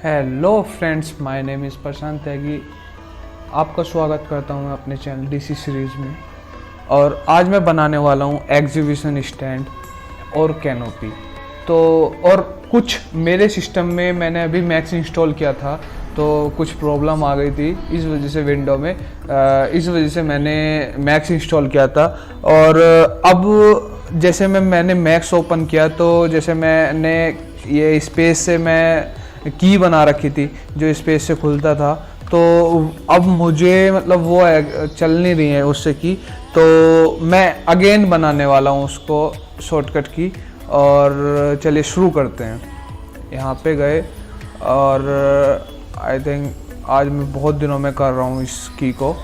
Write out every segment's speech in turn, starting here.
Hello friends, my name is Prashant Tyagi. आपका स्वागत करता हूं अपने चैनल डीसी सीरीज़ में। और आज मैं बनाने वाला हूं एग्जीबिशन स्टैंड और कैनोपी। तो और कुछ मेरे सिस्टम में मैंने अभी मैक्स इंस्टॉल किया था, तो कुछ प्रॉब्लम आ गई थी इस वजह से विंडो में, इस वजह से मैंने मैक्स इंस्टॉल किया था। और अब जैसे मैंने मैक्स ओपन किया तो जैसे मैंने ये स्पेस से मैं की बना रखी थी जो स्पेस से खुलता था, तो अब मुझे मतलब वो चल नहीं रही है उससे की, तो मैं अगेन बनाने वाला हूँ उसको शॉर्टकट की। और चलिए शुरू करते हैं। यहाँ पे गए और आई थिंक आज मैं बहुत दिनों में कर रहा हूँ इस की को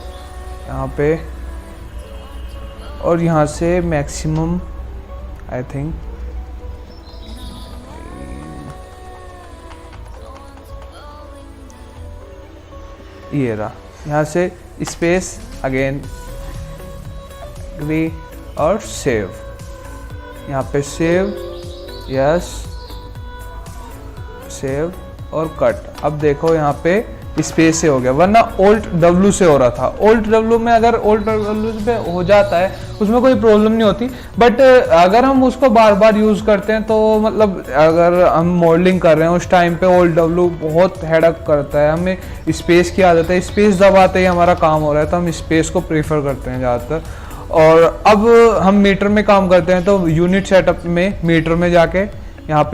यहाँ पे, और यहाँ से मैक्सिमम आई थिंक ये रहा। यहाँ से स्पेस अगेन ग्री और सेव, यहाँ पे सेव, यस सेव और कट। अब देखो यहाँ पे स्पेस से हो गया, वरना Alt W से हो रहा था। Alt W में अगर Alt W पे हो जाता है उसमें कोई प्रॉब्लम नहीं होती, बट अगर हम उसको बार बार यूज़ करते हैं तो मतलब अगर हम मॉडलिंग कर रहे हैं उस टाइम पे Alt W बहुत हेडक करता है। हमें स्पेस की आदत है, स्पेस दबाते ही हमारा काम हो रहा है तो हम स्पेस को प्रेफर करते हैं ज़्यादातर। और अब हम मीटर में काम करते हैं तो यूनिट सेटअप में मीटर में जाके यहाँ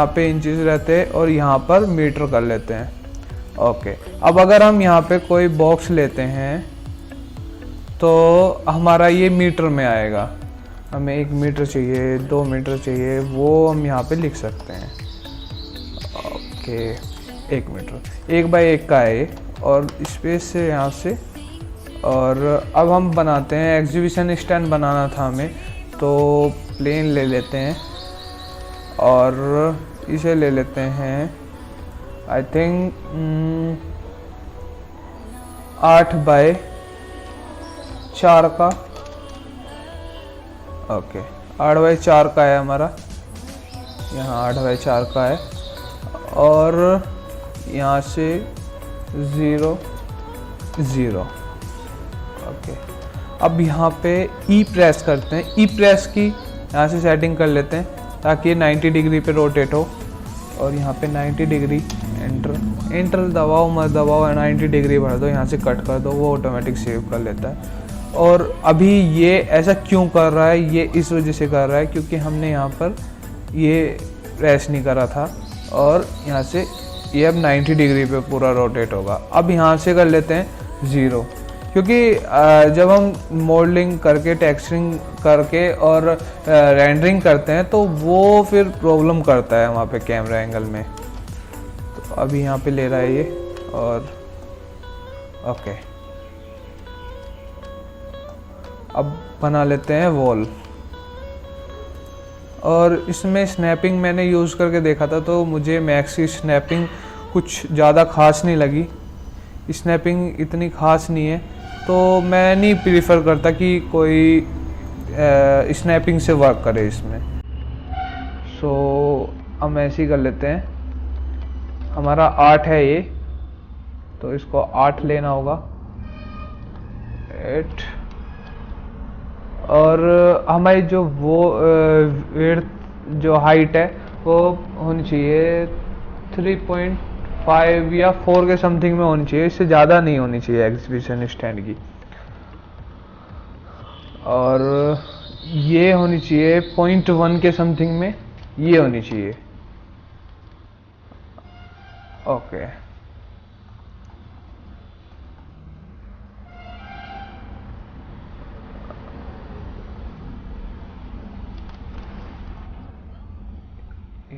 पे इंचेस रहते हैं और यहाँ पर मीटर कर लेते हैं। ओके, अब अगर हम यहाँ पे कोई बॉक्स लेते हैं तो हमारा ये मीटर में आएगा। हमें 1 मीटर चाहिए, 2 मीटर चाहिए, वो हम यहाँ पे लिख सकते हैं। ओके, 1 मीटर 1 बाई 1 का है ये, और स्पेस से यहाँ से। और अब हम बनाते हैं एग्जीबिशन स्टैंड बनाना था हमें, तो प्लेन ले लेते हैं और इसे ले लेते हैं आई थिंक 8 बाई 4 का। ओके, 8 बाई 4 का है हमारा, यहाँ 8 बाई 4 का है। और यहाँ से 0 0। ओके, अब यहाँ पे ई प्रेस करते हैं। ई प्रेस की यहाँ से सेटिंग कर लेते हैं ताकि 90 डिग्री पे रोटेट हो। और यहाँ पे 90 डिग्री, एंटर दबाओ मत दबाओ, 90 डिग्री भर दो, यहाँ से कट कर दो, वो ऑटोमेटिक सेव कर लेता है। और अभी ये ऐसा क्यों कर रहा है, ये इस वजह से कर रहा है क्योंकि हमने यहाँ पर ये प्रेस नहीं करा था, और यहाँ से ये अब 90 डिग्री पे पूरा रोटेट होगा। अब यहाँ से कर लेते हैं 0, क्योंकि जब हम मॉडलिंग करके टेक्सचरिंग करके और रेंडरिंग करते हैं तो वो फिर प्रॉब्लम करता है वहाँ पे कैमरा एंगल में। तो अभी यहाँ पे ले रहा है ये, और ओके, अब बना लेते हैं वॉल। और इसमें स्नैपिंग मैंने यूज़ करके देखा था तो मुझे मैक्स की स्नैपिंग कुछ ज़्यादा खास नहीं लगी। स्नैपिंग इतनी खास नहीं है, तो मैं नहीं प्रीफर करता कि कोई स्नैपिंग से वर्क करे इसमें। सो हम ऐसे ही कर लेते हैं। हमारा 8 है ये, तो इसको 8 लेना होगा, 8। और हमारी जो वो विड्थ जो हाइट है वो होनी चाहिए 3.5 या 4 के समथिंग में होनी चाहिए, इससे ज़्यादा नहीं होनी चाहिए एग्जीबिशन स्टैंड की। और ये होनी चाहिए 0.1 के समथिंग में, ये होनी चाहिए। ओके,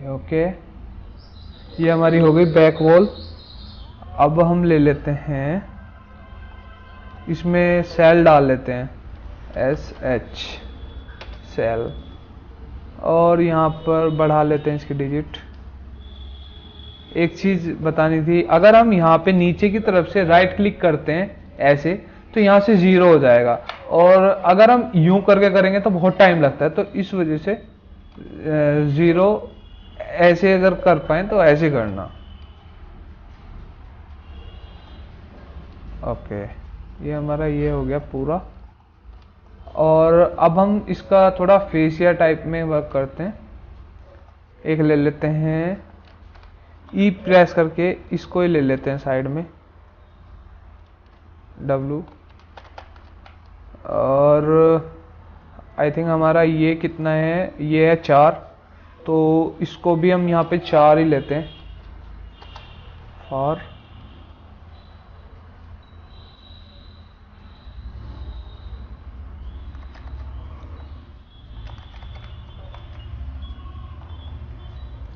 ओके, ये हमारी हो गई बैक वॉल। अब हम ले लेते हैं, इसमें सेल डाल लेते हैं, SH सेल, और यहाँ पर बढ़ा लेते हैं इसकी डिजिट। एक चीज़ बतानी थी, अगर हम यहाँ पे नीचे की तरफ से राइट क्लिक करते हैं ऐसे, तो यहाँ से 0 हो जाएगा, और अगर हम यूं करके करेंगे तो बहुत टाइम लगता है, तो इस वजह से 0 ऐसे अगर कर पाए तो ऐसे करना। ओके, ये हमारा ये हो गया पूरा। और अब हम इसका थोड़ा फेसिया टाइप में वर्क करते हैं। एक ले लेते हैं, ई प्रेस करके इसको ही ले लेते हैं साइड में, W। और आई थिंक हमारा ये कितना है, ये है 4, तो इसको भी हम यहाँ पे 4 ही लेते हैं। और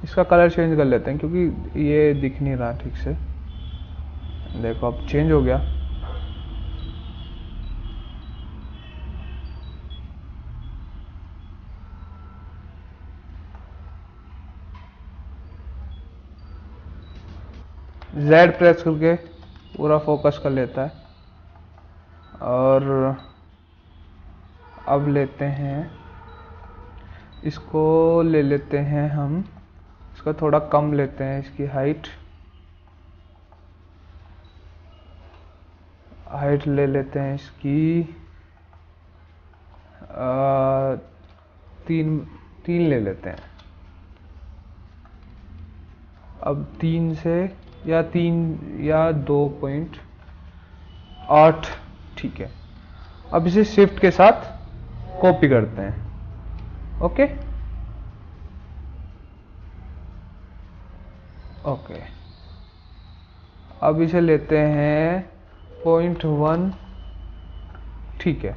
इसका कलर चेंज कर लेते हैं क्योंकि ये दिख नहीं रहा ठीक से। देखो अब चेंज हो गया। Z प्रेस करके पूरा फोकस कर लेता है। और अब लेते हैं, इसको ले लेते हैं हम, इसका थोड़ा कम लेते हैं, इसकी हाइट ले लेते हैं इसकी 3 ले लेते हैं। अब 3 से या 2.8 ठीक है। अब इसे शिफ्ट के साथ कॉपी करते हैं। ओके ओके, अब इसे लेते हैं 0.1 ठीक है,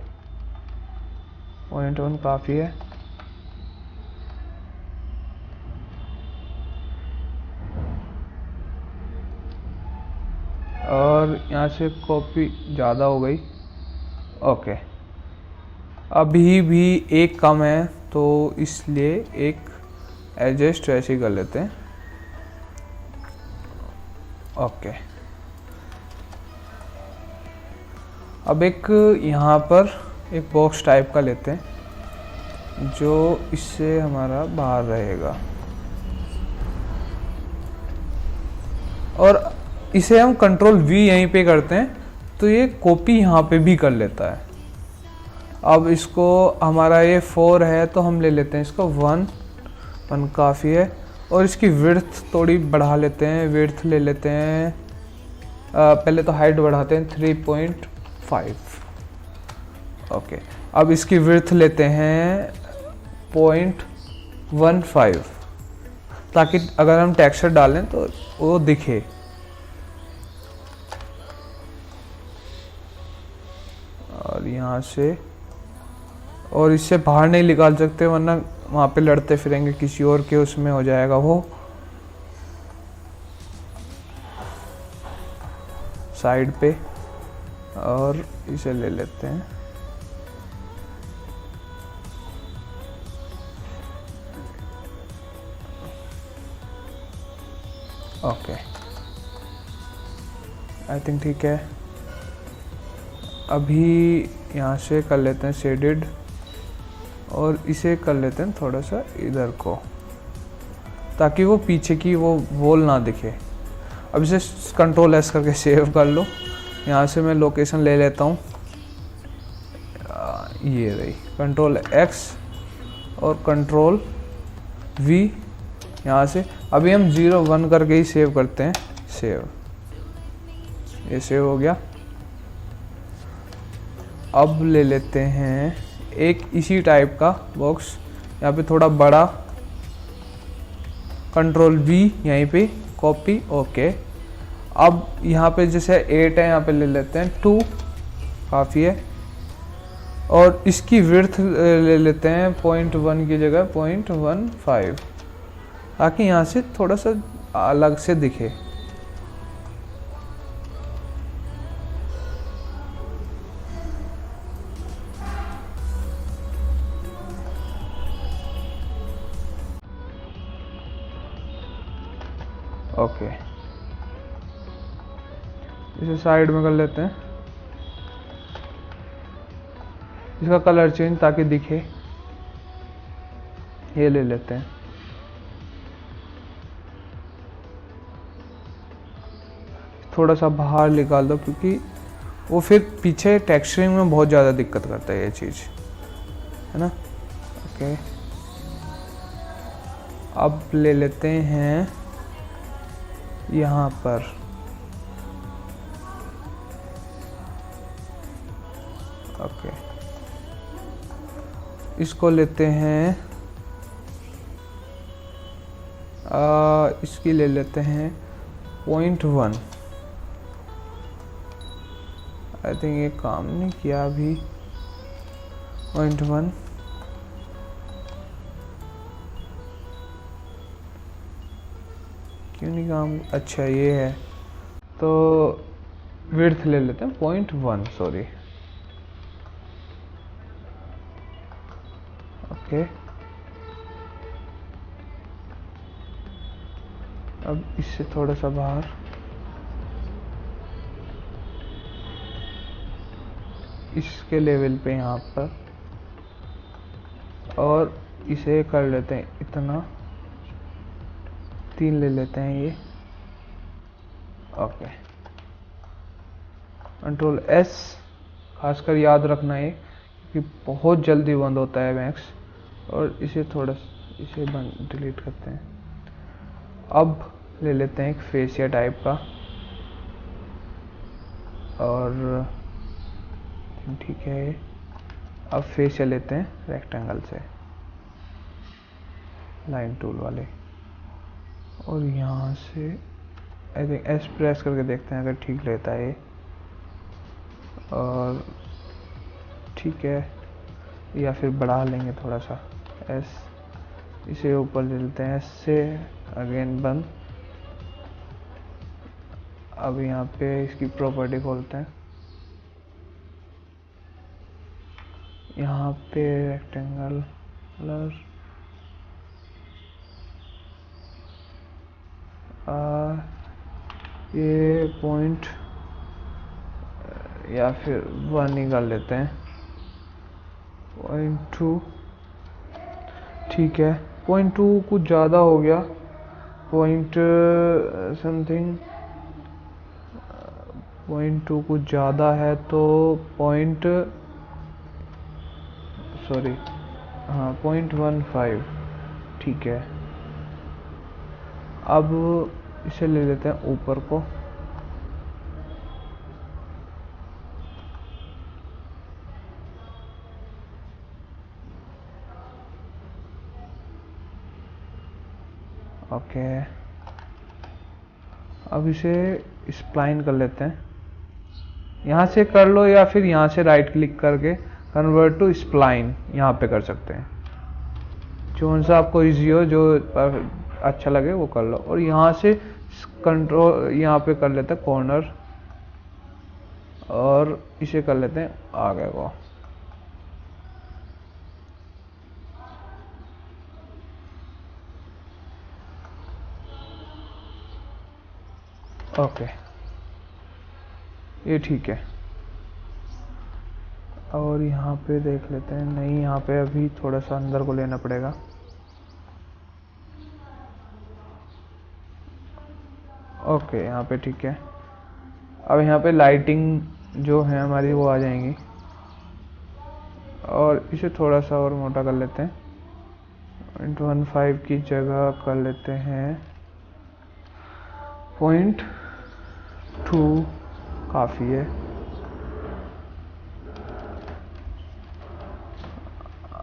0.1 काफ़ी है। और यहाँ से कॉपी ज़्यादा हो गई। ओके, अभी भी एक कम है तो इसलिए एक एडजस्ट ऐसे ही कर लेते हैं। ओके, अब एक यहाँ पर एक बॉक्स टाइप का लेते हैं जो इससे हमारा बाहर रहेगा, और इसे हम कंट्रोल V यहीं पे करते हैं तो ये कॉपी यहाँ पे भी कर लेता है। अब इसको, हमारा ये 4 है तो हम ले लेते हैं इसको 1 काफ़ी है। और इसकी विड्थ थोड़ी बढ़ा लेते हैं, विड्थ ले लेते हैं, पहले तो हाइट बढ़ाते हैं 3.5। ओके, अब इसकी विड्थ लेते हैं 0.15 ताकि अगर हम टेक्सचर डालें तो वो दिखे। और यहाँ से, और इससे बाहर नहीं निकाल सकते वरना वहाँ पे लड़ते फिरेंगे, किसी और के उसमें हो जाएगा वो। साइड पे, और इसे ले लेते हैं। ओके, आई थिंक ठीक है। अभी यहाँ से कर लेते हैं शेडेड, और इसे कर लेते हैं थोड़ा सा इधर को ताकि वो पीछे की वो वॉल ना दिखे। अब इसे कंट्रोल S करके सेव कर लो। यहाँ से मैं लोकेशन ले लेता हूँ, ये रही, कंट्रोल X और कंट्रोल V यहाँ से। अभी हम 0 1 करके ही सेव करते हैं। सेव, ये सेव हो गया। अब ले लेते हैं एक इसी टाइप का बॉक्स, यहाँ पे थोड़ा बड़ा, कंट्रोल V यहीं पे कॉपी। ओके, अब यहाँ पे जैसे 8 है, यहाँ पे ले लेते हैं 2 काफ़ी है। और इसकी विड्थ ले लेते हैं 0.1 की जगह 0.15 ताकि यहाँ से थोड़ा सा अलग से दिखे। ओके, इसे साइड में कर लेते हैं, इसका कलर चेंज ताकि दिखे। ये ले लेते हैं, थोड़ा सा बाहर निकाल दो क्योंकि वो फिर पीछे टेक्सचरिंग में बहुत ज़्यादा दिक्कत करता है ये चीज़, है ना। ओके, अब ले लेते हैं यहाँ पर, ओके, इसको लेते हैं, इसकी ले लेते हैं 0.1। आई थिंक ये काम नहीं किया अभी। 0.1 क्यों नहीं काम, अच्छा ये है, तो विड्थ ले लेते हैं 0.1, सॉरी। ओके, अब इससे थोड़ा सा बाहर, इसके लेवल पे यहाँ पर, और इसे कर लेते हैं इतना, 3 ले लेते हैं ये। ओके, कंट्रोल S, खासकर याद रखना है कि बहुत जल्दी बंद होता है मैक्स, और इसे थोड़ा, इसे बंद, डिलीट करते हैं। अब ले लेते हैं एक फेसिया टाइप का, और ठीक है ये। अब फेसिया लेते हैं रेक्टेंगल से, लाइन टूल वाले, और यहाँ से आई थिंक S प्रेस करके देखते हैं अगर ठीक लेता है ये, और ठीक है, या फिर बढ़ा लेंगे थोड़ा सा S, इसे ऊपर ले लेते हैं, S से अगेन बंद। अब यहाँ पे इसकी प्रॉपर्टी खोलते हैं, यहाँ पे रेक्टेंगल कलर, ये पॉइंट या फिर 1 ही कर लेते हैं, 0.2, ठीक है। 0.2 कुछ ज़्यादा हो गया, पॉइंट समथिंग, 0.2 कुछ ज़्यादा है, तो पॉइंट, सॉरी, हाँ 0.15, ठीक है। अब इसे ले लेते हैं ऊपर को, ओके। अब इसे स्प्लाइन कर लेते हैं, यहाँ से कर लो या फिर यहाँ से राइट क्लिक करके कन्वर्ट टू स्प्लाइन यहाँ पे कर सकते हैं, जो सा आपको इजी हो, जो अच्छा लगे वो कर लो। और यहाँ से कंट्रोल यहाँ पे कर लेते हैं कॉर्नर, और इसे कर लेते हैं आगे को, ओके, ये ठीक है। और यहाँ पे देख लेते हैं, नहीं यहाँ पे अभी थोड़ा सा अंदर को लेना पड़ेगा, ओके, यहाँ पे ठीक है। अब यहाँ पे लाइटिंग जो है हमारी वो आ जाएंगी, और इसे थोड़ा सा और मोटा कर लेते हैं, 0.15 की जगह कर लेते हैं 0.2, काफ़ी है।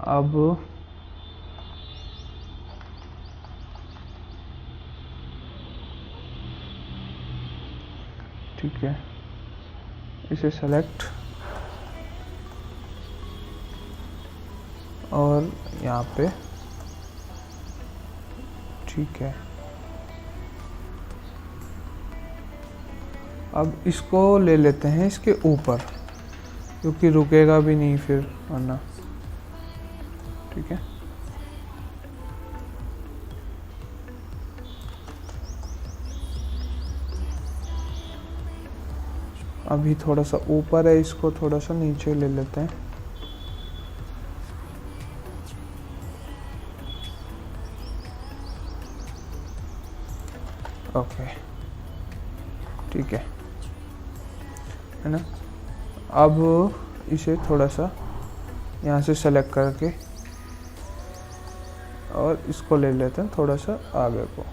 अब ठीक है, इसे सेलेक्ट, और यहाँ पे ठीक है। अब इसको ले लेते हैं इसके ऊपर, क्योंकि रुकेगा भी नहीं फिर वरना, ठीक है। अभी थोड़ा सा ऊपर है, इसको थोड़ा सा नीचे ले लेते हैं, ओके, ठीक है ना। अब इसे थोड़ा सा यहाँ से सेलेक्ट करके और इसको ले लेते हैं थोड़ा सा आगे को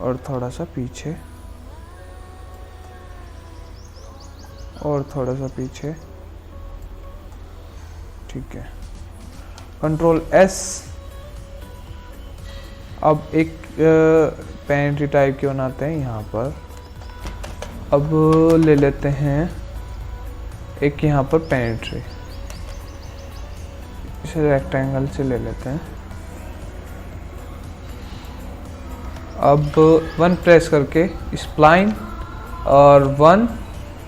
और थोड़ा सा पीछे और थोड़ा सा पीछे। ठीक है, कंट्रोल एस। अब एक पेंट्री टाइप के बनाते हैं यहाँ पर। अब ले लेते हैं एक यहाँ पर पेंट्री, इसे रेक्टेंगल से ले लेते हैं। अब 1 प्रेस करके स्प्लाइन और 1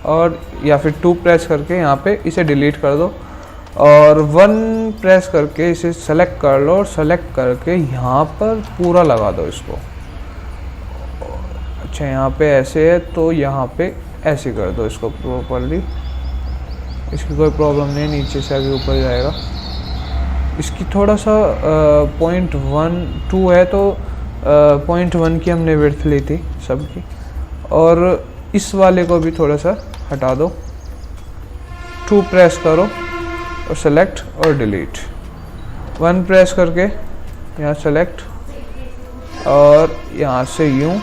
और या फिर 2 प्रेस करके यहाँ पे इसे डिलीट कर दो और 1 प्रेस करके इसे सेलेक्ट कर लो और सेलेक्ट करके यहाँ पर पूरा लगा दो इसको। अच्छा, यहाँ पे ऐसे है तो यहाँ पे ऐसे कर दो इसको प्रॉपर्ली, इसकी कोई प्रॉब्लम नहीं, नीचे से आगे ऊपर जाएगा। इसकी थोड़ा सा 0.12 है तो 0.1 की हमने विड्थ ली थी सबकी। और इस वाले को भी थोड़ा सा हटा दो, 2 प्रेस करो और सेलेक्ट और डिलीट। 1 प्रेस करके यहाँ सेलेक्ट और यहाँ से यूँ।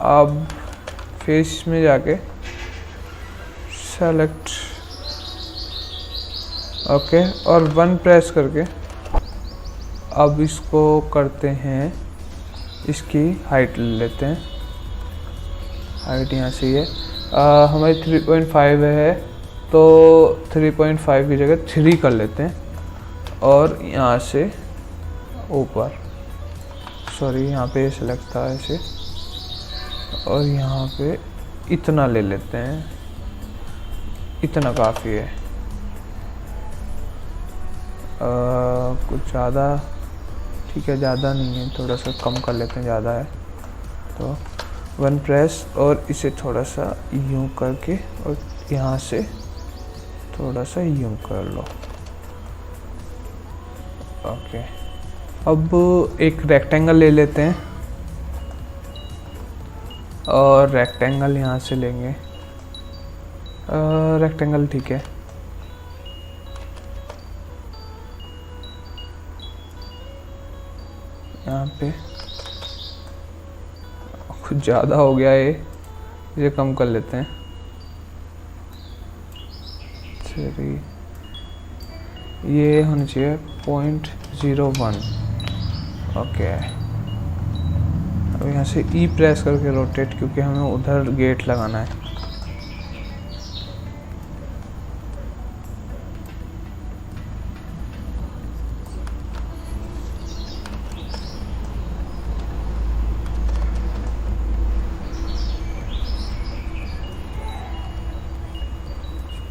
अब फेस में जाके सेलेक्ट, ओके, और 1 प्रेस करके अब इसको करते हैं, इसकी हाइट ले लेते हैं। हाइट यहाँ से है हमारी 3.5 है तो 3.5 की जगह 3 कर लेते हैं और यहाँ से ऊपर, सॉरी यहाँ पे सेलेक्ट था ऐसे, और यहाँ पे इतना ले लेते हैं, इतना काफ़ी है। कुछ ज़्यादा, ठीक है, ज़्यादा नहीं है, थोड़ा सा कम कर लेते हैं, ज़्यादा है तो 1 प्रेस और इसे थोड़ा सा यूं करके और यहाँ से थोड़ा सा यूं कर लो। ओके, अब एक रेक्टेंगल ले लेते हैं और रेक्टेंगल यहाँ से लेंगे। रेक्टेंगल ठीक है, यहाँ पे कुछ ज़्यादा हो गया है, इसे कम कर लेते हैं। चलिए, ये होना चाहिए 0.01। ओके, अब यहाँ से ई प्रेस करके रोटेट, क्योंकि हमें उधर गेट लगाना है।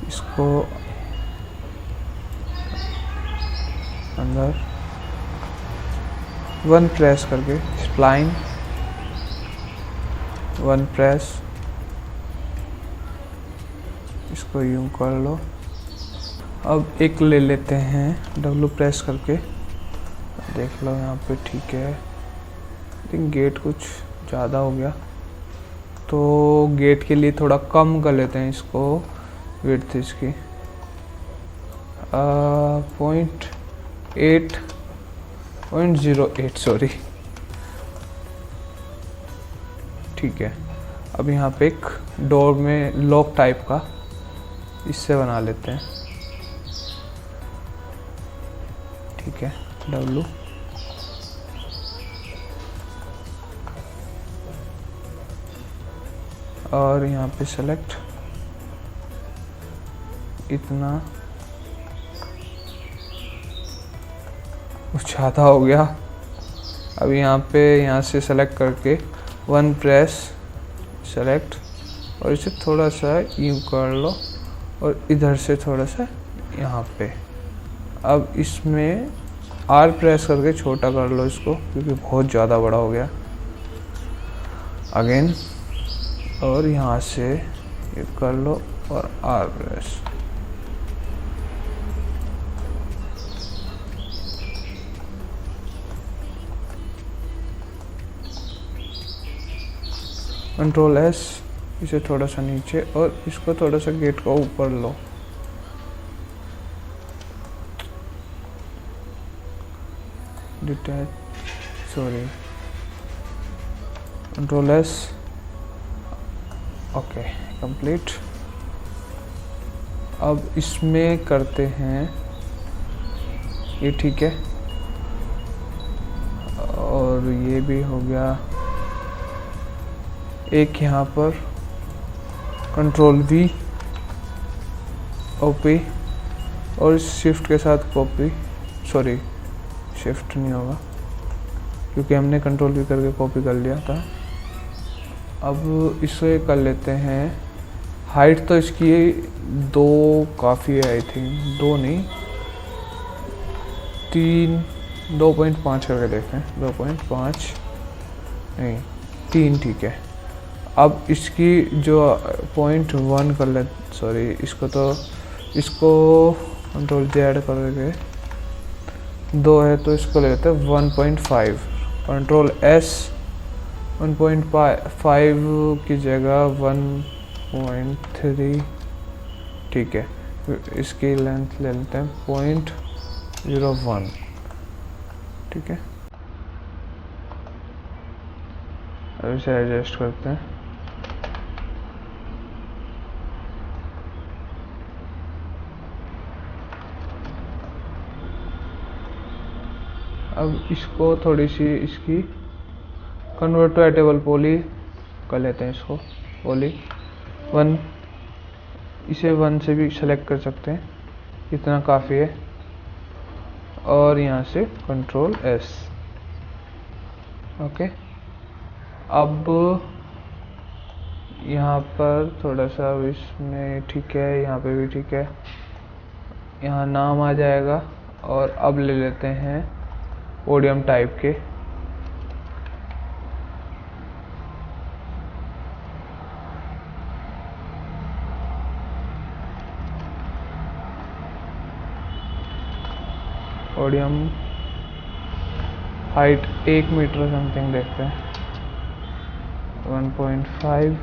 इसको अंदर 1 प्रेस करके स्प्लाइन, 1 प्रेस, इसको यूं कर लो। अब एक ले लेते हैं W प्रेस करके, देख लो यहाँ पे ठीक है, लेकिन गेट कुछ ज़्यादा हो गया तो गेट के लिए थोड़ा कम कर लेते हैं इसको, विड्थ इसकी 0.08, सॉरी, ठीक है। अब यहाँ पे एक डोर में लॉक टाइप का इससे बना लेते हैं, ठीक है, W, और यहाँ पे सेलेक्ट, इतना कुछ ज़्यादा हो गया। अब यहाँ से सेलेक्ट करके 1 प्रेस, सेलेक्ट, और इसे थोड़ा सा यूं कर लो और इधर से थोड़ा सा यहाँ पे। अब इसमें R प्रेस करके छोटा कर लो इसको, क्योंकि बहुत ज़्यादा बड़ा हो गया। अगेन, और यहाँ से ये कर लो और R प्रेस। कंट्रोल एस, इसे थोड़ा सा नीचे और इसको थोड़ा सा गेट को ऊपर लो। Detach, sorry, control S, okay complete. अब इसमें करते हैं ये, ठीक है, और ये भी हो गया। एक यहाँ पर कंट्रोल वी, ओपी, और शिफ्ट के साथ कॉपी, सॉरी शिफ्ट नहीं होगा क्योंकि हमने कंट्रोल वी करके कॉपी कर लिया था। अब इसे कर लेते हैं। हाइट तो इसकी 2 काफ़ी है, आई थिंक 2 नहीं 3, 2.5 करके देखें, 2.5 नहीं 3, ठीक है। अब इसकी जो 0.1 कर ले, सॉरी इसको कंट्रोल जेड करके 2 है तो इसको ले लेते हैं 1.5। कंट्रोल एस, 1.5 की जगह 1.3, ठीक है। इसकी लेंथ ले लेते हैं 0.01, ठीक है। अब इसे एडजस्ट करते हैं। अब इसको थोड़ी सी इसकी कन्वर्ट टू एटेबल पॉली कर लेते हैं, इसको पॉली 1, इसे 1 से भी सेलेक्ट कर सकते हैं, इतना काफ़ी है। और यहाँ से कंट्रोल एस, ओके। अब यहाँ पर थोड़ा सा इसमें ठीक है, यहाँ पे भी ठीक है, यहाँ नाम आ जाएगा। और अब ले लेते हैं पोडियम टाइप के, पोडियम हाइट 1 मीटर समथिंग देखते हैं, 1.5,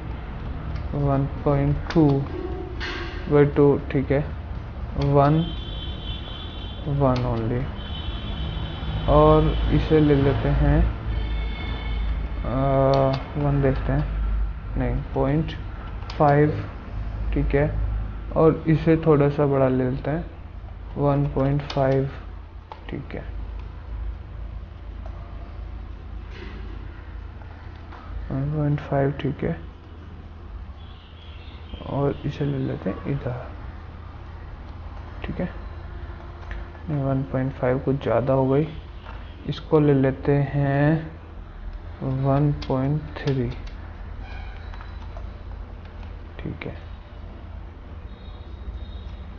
1.2 ठीक है, 1 ओनली। और इसे ले लेते हैं 1 देखते हैं, नहीं 0.5, ठीक है। और इसे थोड़ा सा बड़ा ले लेते हैं 1.5, ठीक है। 1.5 ठीक है। और इसे ले लेते हैं इधर, ठीक है। 1.5 कुछ ज़्यादा हो गई, इसको ले लेते हैं 1.3, ठीक है,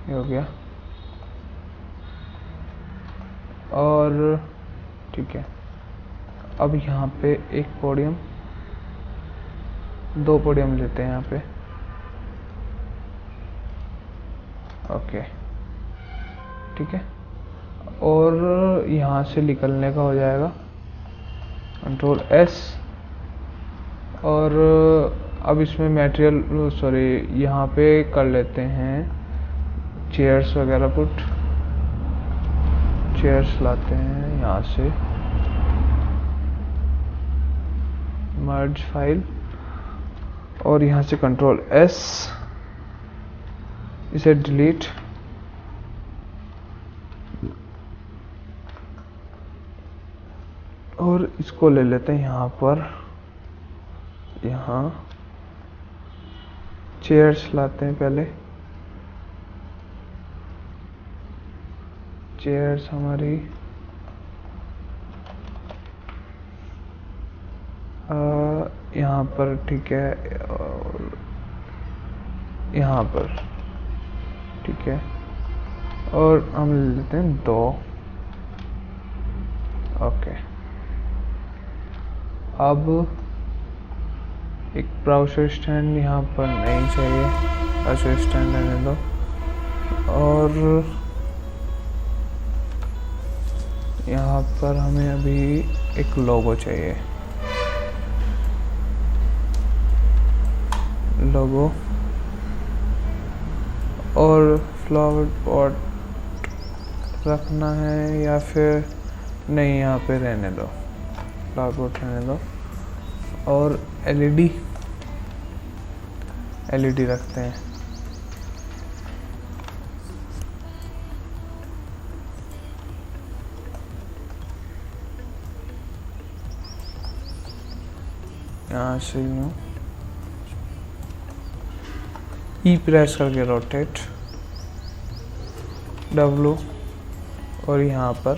ये हो गया। और ठीक है, अब यहाँ पे एक पोडियम, 2 पोडियम लेते हैं यहाँ पे, ओके, ठीक है। और यहाँ से निकलने का हो जाएगा कंट्रोल एस। और अब इसमें मटेरियल, सॉरी यहाँ पे कर लेते हैं चेयर्स वगैरह, पुट चेयर्स लाते हैं यहाँ से, मर्ज फाइल, और यहाँ से कंट्रोल एस, इसे डिलीट। और इसको ले लेते हैं यहाँ पर, यहाँ चेयर्स लाते हैं पहले, चेयर्स हमारी यहाँ पर, ठीक है, और यहाँ पर, ठीक है। और हम ले लेते हैं 2, ओके। अब एक ब्राउज़र स्टैंड यहाँ पर नहीं चाहिए, ब्राउज़र स्टैंड रहने दो। और यहाँ पर हमें अभी एक लोगो चाहिए, लोगो और फ्लावर पॉट रखना है या फिर नहीं, यहाँ पे रहने दो, फ्लावर पॉट रहने दो। और एलईडी रखते हैं। यहाँ से यूँ ई प्रेस करके रोटेट, W, और यहाँ पर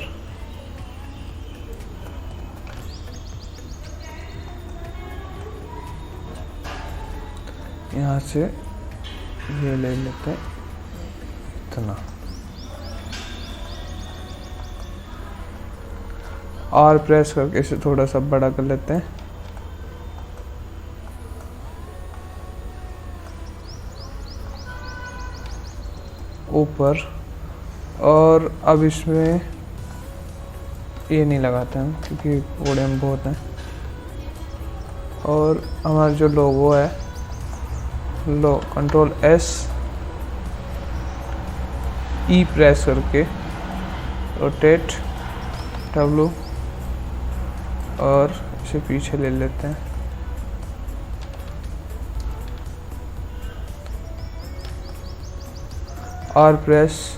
यहाँ से ये ले लेते हैं इतना, और प्रेस करके इसे थोड़ा सा बड़ा कर लेते हैं। ऊपर, और अब इसमें ये नहीं लगाते हैं क्योंकि कोड़े में बहुत हैं। और हमारा जो लोगो है, कंट्रोल S, E प्रेस करके रोटेट, W, और इसे पीछे ले लेते हैं। R प्रेस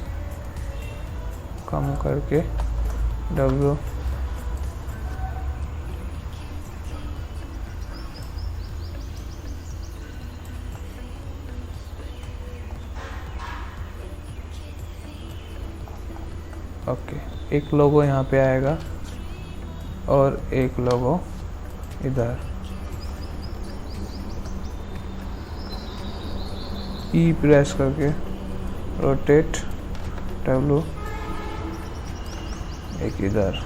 कम करके W, ओके। एक लोगो यहाँ पे आएगा और एक लोगो इधर। E प्रेस करके रोटेट, W, एक इधर।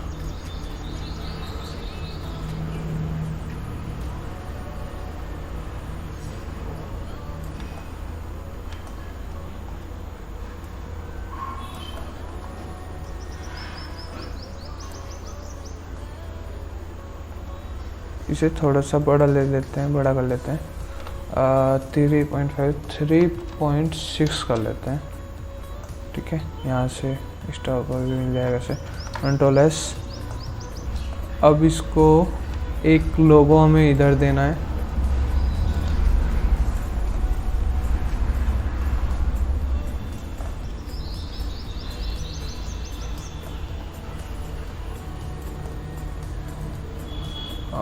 इसे थोड़ा सा बड़ा ले लेते हैं, बड़ा कर लेते हैं। 3.5 3.6 कर लेते हैं, ठीक है। यहाँ से स्टार पर भी मिल जाएगा इसे, कंट्रोल S। अब इसको एक लोगो हमें इधर देना है,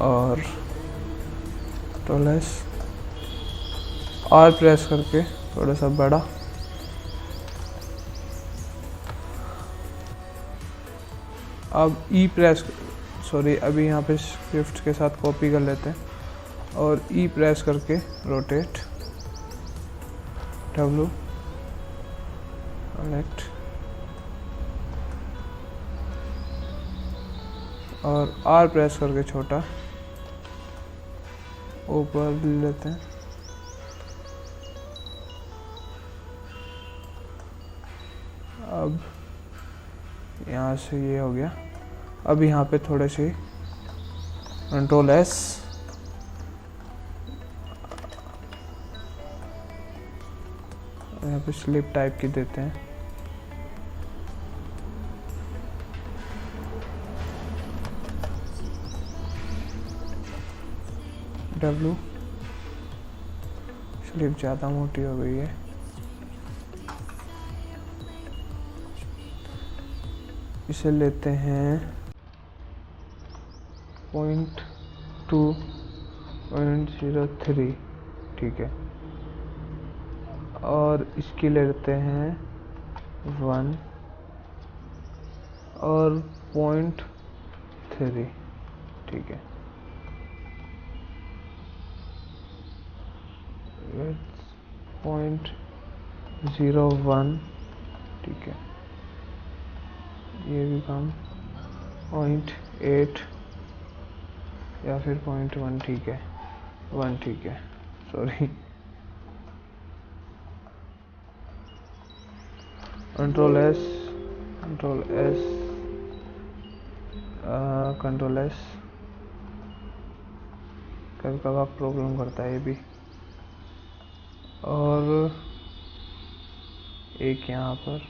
और कंट्रोल S, R प्रेस करके थोड़ा सा बड़ा। अब E प्रेस, सॉरी, अभी यहाँ पे शिफ्ट के साथ कॉपी कर लेते हैं और E प्रेस करके रोटेट, W, कनेक्ट, और R प्रेस करके छोटा ऊपर ले लेते हैं। अब यहाँ से ये हो गया। अब यहाँ पे थोड़े से कंट्रोल S, यहाँ पे स्लिप टाइप की देते हैं। W, स्लिप ज़्यादा मोटी हो गई है। इसे लेते हैं 0.2.03, ठीक है। और इसकी लेते हैं 1 और 0.3, ठीक है। 0.01, ठीक है। ये भी कम 0.8 या फिर 0.1, ठीक है। 1, ठीक है, sorry. Control S, control S, कभी कभार प्रॉब्लम करता है ये भी। और एक यहाँ पर,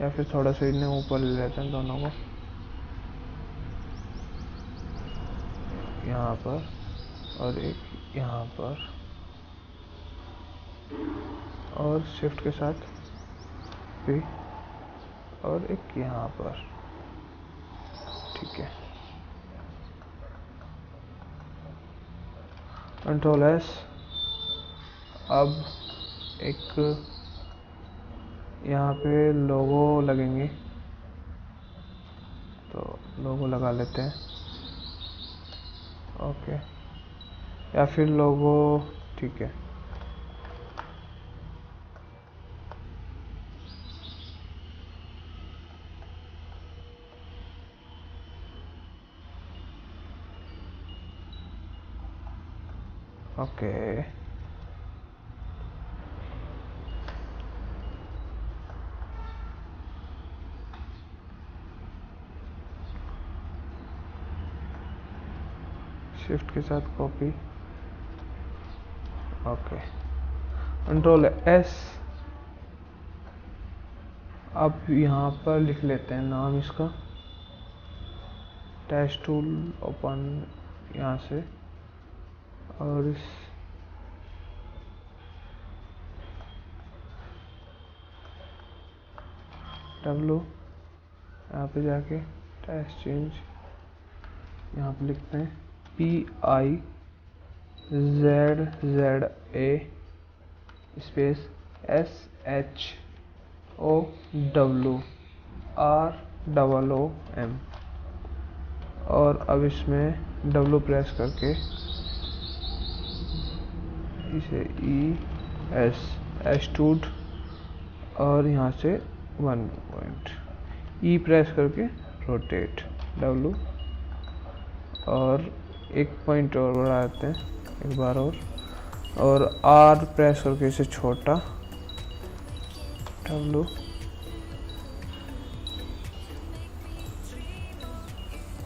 या फिर थोड़ा सा इन्हें ऊपर ले लेते हैं दोनों को, यहाँ पर और एक यहाँ पर, और शिफ्ट के साथ भी, और एक यहाँ पर। ठीक है, कंट्रोल एस। अब एक यहाँ पे लोगो लगेंगे, तो लोगो लगा लेते हैं। ओके, या फिर लोगो, ठीक है। ओके, शिफ्ट के साथ कॉपी। Okay, control S. अब यहाँ पर लिख लेते हैं नाम इसका, टैच टूल ओपन यहाँ से, और इस W यहाँ पे जाके टैच चेंज, यहाँ पे लिखते हैं PIZZA स्पेस SHOWROOM। और अब इसमें W प्रेस करके इसे ES एक्सट्रूड, और यहाँ से 1 पॉइंट, E प्रेस करके रोटेट W, और 1 पॉइंट और बढ़ाते हैं एक बार और R प्रेस करके इसे छोटा W,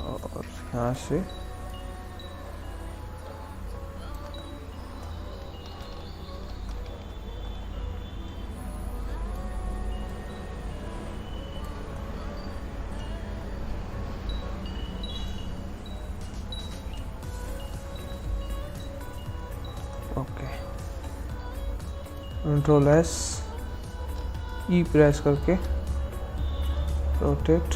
और यहाँ से ओके, कंट्रोल एस, ई प्रेस करके रोटेट,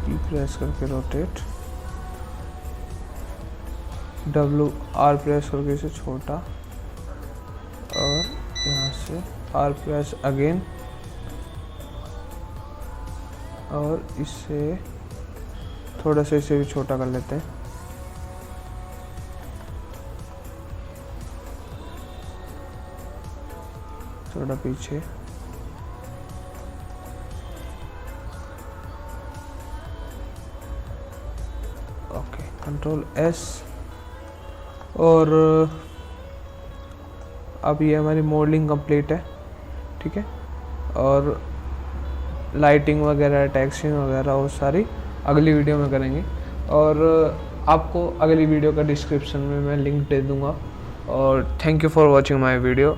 ई प्रेस करके रोटेट, W R प्रेस करके इसे छोटा, और यहाँ से R प्रेस अगेन, और इससे थोड़ा सा इसे भी छोटा कर लेते हैं। थोड़ा पीछे, ओके, कंट्रोल एस। और अब ये हमारी मॉडलिंग कंप्लीट है। ठीक है, और लाइटिंग वगैरह, टेक्सचरिंग वगैरह वो सारी अगली वीडियो में करेंगे, और आपको अगली वीडियो का डिस्क्रिप्शन में मैं लिंक दे दूँगा। और thank you for watching my video.